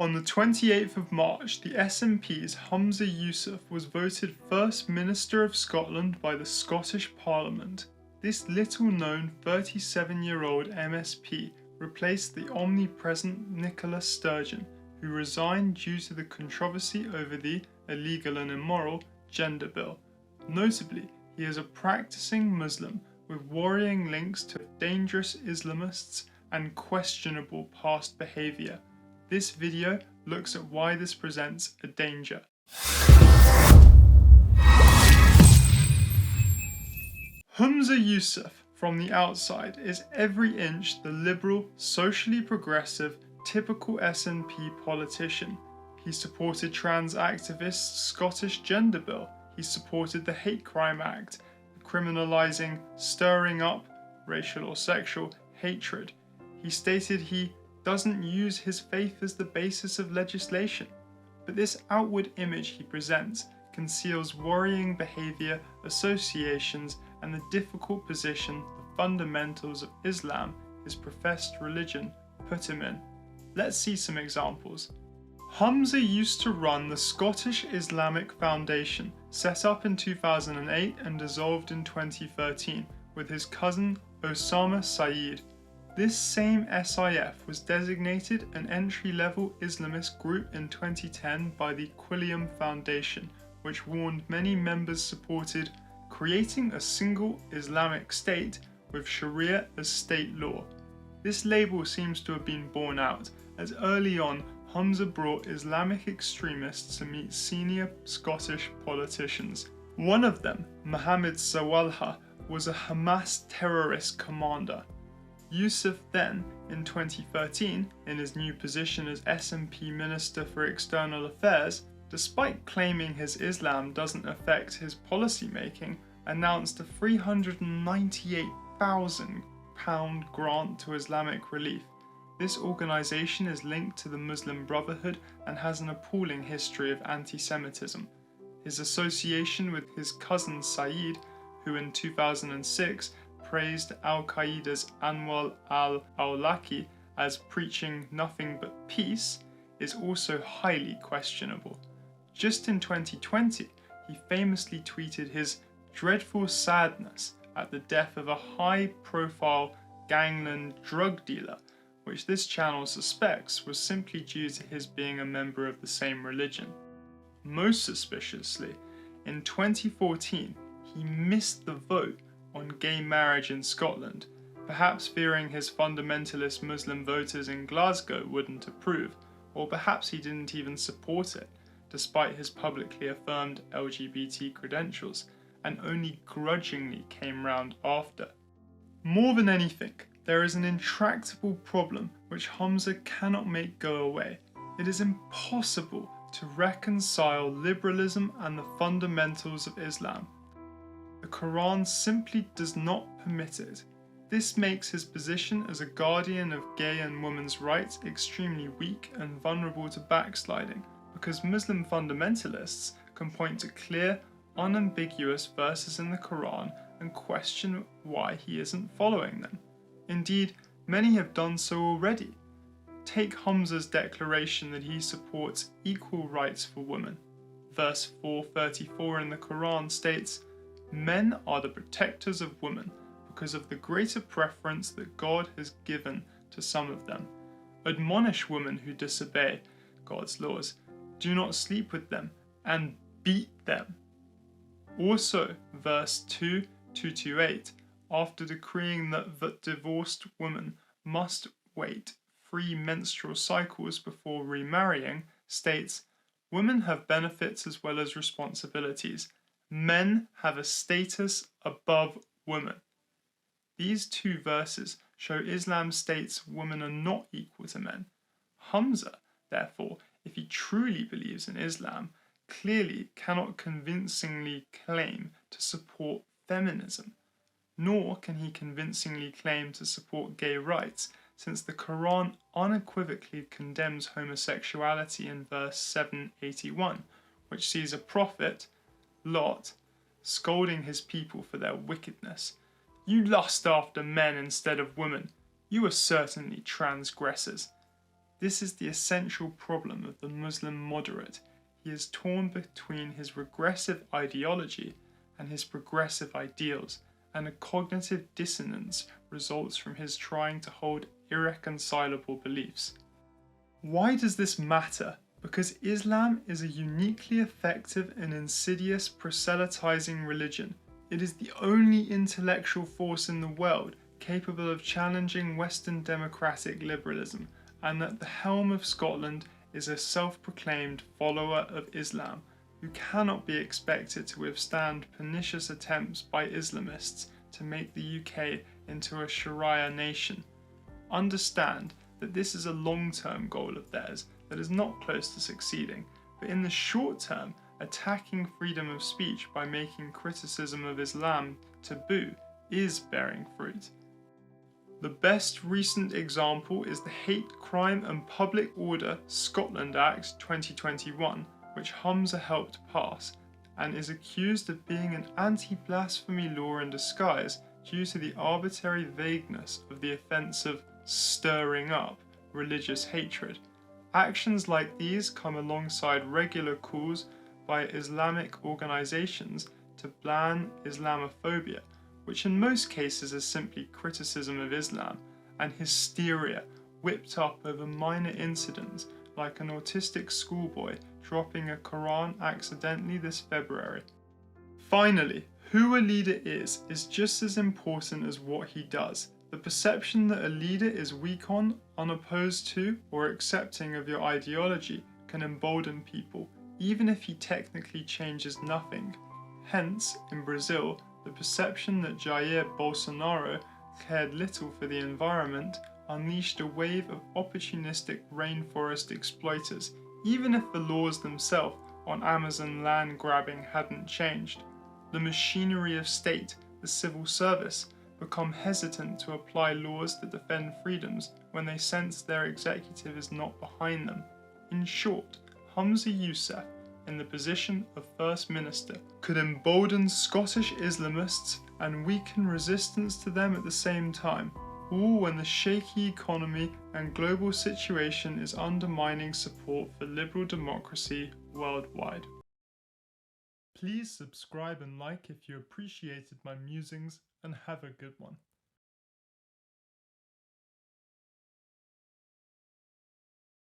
On the 28th of March, the SNP's Hamza Yusuf was voted First Minister of Scotland by the Scottish Parliament. This little-known 37-year-old MSP replaced the omnipresent Nicola Sturgeon, who resigned due to the controversy over the illegal and immoral gender bill. Notably, he is a practicing Muslim with worrying links to dangerous Islamists and questionable past behaviour. This video looks at why this presents a danger. Hamza Yusuf, from the outside, is every inch the liberal, socially progressive, typical SNP politician. He supported trans activists' Scottish gender bill. He supported the Hate Crime Act, criminalising stirring up racial or sexual hatred. He stated he doesn't use his faith as the basis of legislation, but this outward image he presents conceals worrying behaviour, associations, and the difficult position the fundamentals of Islam, his professed religion, put him in. Let's see some examples. Hamza used to run the Scottish Islamic Foundation, set up in 2008 and dissolved in 2013, with his cousin Osama Saeed. This same SIF was designated an entry-level Islamist group in 2010 by the Quilliam Foundation, which warned many members supported creating a single Islamic state with Sharia as state law. This label seems to have been borne out, as early on Hamza brought Islamic extremists to meet senior Scottish politicians. One of them, Mohammed Sawalha, was a Hamas terrorist commander. Yusuf then, in 2013, in his new position as SNP Minister for External Affairs, despite claiming his Islam doesn't affect his policy making, announced a £398,000 grant to Islamic Relief. This organisation is linked to the Muslim Brotherhood and has an appalling history of anti-Semitism. His association with his cousin Saeed, who in 2006 praised Al-Qaeda's Anwar al-Awlaki as preaching nothing but peace, is also highly questionable. Just in 2020, he famously tweeted his dreadful sadness at the death of a high-profile gangland drug dealer, which this channel suspects was simply due to his being a member of the same religion. Most suspiciously, in 2014, he missed the vote on gay marriage in Scotland, perhaps fearing his fundamentalist Muslim voters in Glasgow wouldn't approve, or perhaps he didn't even support it, despite his publicly affirmed LGBT credentials, and only grudgingly came round after. More than anything, there is an intractable problem which Hamza cannot make go away. It is impossible to reconcile liberalism and the fundamentals of Islam. The Quran simply does not permit it. This makes his position as a guardian of gay and women's rights extremely weak and vulnerable to backsliding, because Muslim fundamentalists can point to clear, unambiguous verses in the Quran and question why he isn't following them. Indeed, many have done so already. Take Hamza's declaration that he supports equal rights for women. Verse 434 in the Quran states, "Men are the protectors of women because of the greater preference that God has given to some of them. Admonish women who disobey God's laws. Do not sleep with them and beat them." Also, verse 228, after decreeing that divorced women must wait 3 menstrual cycles before remarrying, states, "Women have benefits as well as responsibilities. Men have a status above women." These two verses show Islam states women are not equal to men. Hamza, therefore, if he truly believes in Islam, clearly cannot convincingly claim to support feminism. Nor can he convincingly claim to support gay rights, since the Quran unequivocally condemns homosexuality in verse 781, which sees a prophet, Lot, scolding his people for their wickedness. "You lust after men instead of women. You are certainly transgressors." This is the essential problem of the Muslim moderate. He is torn between his regressive ideology and his progressive ideals, and a cognitive dissonance results from his trying to hold irreconcilable beliefs. Why does this matter? Because Islam is a uniquely effective and insidious proselytizing religion. It is the only intellectual force in the world capable of challenging Western democratic liberalism, and at the helm of Scotland is a self-proclaimed follower of Islam who cannot be expected to withstand pernicious attempts by Islamists to make the UK into a Sharia nation. Understand that this is a long-term goal of theirs that is not close to succeeding, but in the short term, attacking freedom of speech by making criticism of Islam taboo is bearing fruit. The best recent example is the Hate Crime and Public Order Scotland Act 2021, which Hamza helped pass, and is accused of being an anti-blasphemy law in disguise due to the arbitrary vagueness of the offence of stirring up religious hatred. Actions like these come alongside regular calls by Islamic organisations to ban Islamophobia, which in most cases is simply criticism of Islam, and hysteria whipped up over minor incidents like an autistic schoolboy dropping a Quran accidentally this February. Finally, who a leader is just as important as what he does. The perception that a leader is weak on, unopposed to, or accepting of your ideology can embolden people, even if he technically changes nothing. Hence, in Brazil, the perception that Jair Bolsonaro cared little for the environment unleashed a wave of opportunistic rainforest exploiters, even if the laws themselves on Amazon land grabbing hadn't changed. The machinery of state, the civil service, become hesitant to apply laws that defend freedoms when they sense their executive is not behind them. In short, Hamza Yusuf, in the position of First Minister, could embolden Scottish Islamists and weaken resistance to them at the same time, all when the shaky economy and global situation is undermining support for liberal democracy worldwide. Please subscribe and like if you appreciated my musings, and have a good one.